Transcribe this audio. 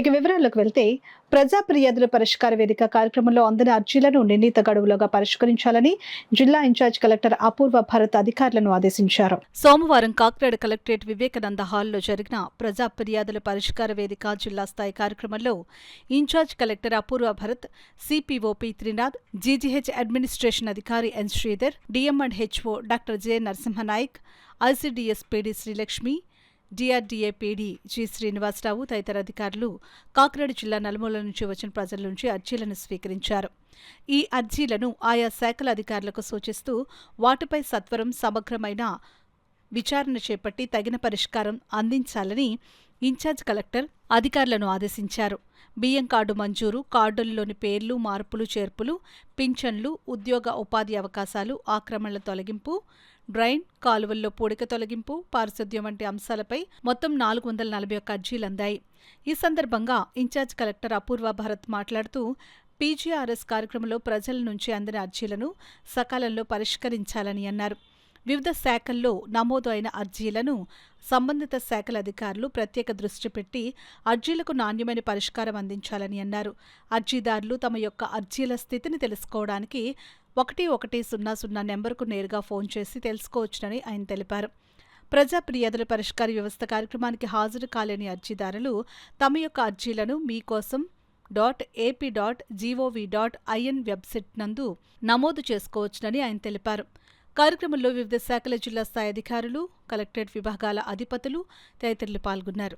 ఇక వివరాల్లోకి వెళ్తే ప్రజా ఫిర్యాదుల పరిష్కార వేదిక కార్యక్రమంలో అందిన అర్జీలను నిర్ణీత గడువులోగా పరిష్కరించాలని జిల్లా ఇన్ఛార్జ్ కలెక్టర్ అపూర్వ భరత్ అధికారులను ఆదేశించారు. సోమవారం కాకినాడ కలెక్టరేట్ వివేకానంద హాల్లో జరిగిన ప్రజా ఫిర్యాదుల పరిష్కార వేదిక జిల్లా స్థాయి కార్యక్రమంలో incharge collector Apoorva Bharat, CPO P Trinath, GGH administration అధికారి N Sridhar, DM and HO doctor J Narasimhanayak, ICDS PD Srilakshmi, DRDA PD G Srinivasarao తదితర అధికారులు కాకినాడ జిల్లా నలుమూలల నుంచి వచ్చిన ప్రజల నుంచి అర్జీలను స్వీకరించారు. ఈ అర్జీలను ఆయా శాఖల అధికారులకు సూచిస్తూ వాటిపై సత్వరం సమగ్రమైన విచారణ చేపట్టి తగిన పరిష్కారం అందించాలని ఇన్ఛార్జ్ కలెక్టర్ అధికారులను ఆదేశించారు. బియ్యం కార్డు మంజూరు, కార్డుల్లోని పేర్లు మార్పులు చేర్పులు, పింఛన్లు, ఉద్యోగ ఉపాధి అవకాశాలు, ఆక్రమణల తొలగింపు, డ్రైన్, కాలువల్లో పూడిక తొలగింపు, పారిశుద్ధ్యం వంటి అంశాలపై మొత్తం 441 అర్జీలందాయి. ఈ సందర్భంగా ఇన్ఛార్జ్ కలెక్టర్ అపూర్వ భరత్ మాట్లాడుతూ పీజీఆర్ఎస్ కార్యక్రమంలో ప్రజల నుంచి అందిన అర్జీలను సకాలంలో పరిష్కరించాలని అన్నారు. వివిధ శాఖల్లో నమోదు అయిన అర్జీలను సంబంధిత శాఖల అధికారులు ప్రత్యేక దృష్టి పెట్టి అర్జీలకు నాణ్యమైన పరిష్కారం అందించాలని అన్నారు. అర్జీదారులు తమ యొక్క అర్జీల స్థితిని తెలుసుకోవడానికి 1100 నెంబర్కు నేరుగా ఫోన్ చేసి తెలుసుకోవచ్చునని ఆయన తెలిపారు. ప్రజా ఫిర్యాదుల పరిష్కార వ్యవస్థ కార్యక్రమానికి హాజరు కాలేని అర్జీదారులు తమ యొక్క అర్జీలను మీకోసం.ap.gov.in వెబ్సైట్ నందు నమోదు చేసుకోవచ్చునని ఆయన తెలిపారు. కార్యక్రమంలో వివిధ శాఖల జిల్లా స్థాయి అధికారులు, కలెక్టరేట్ విభాగాల అధిపతులు తదితరులు పాల్గొన్నారు.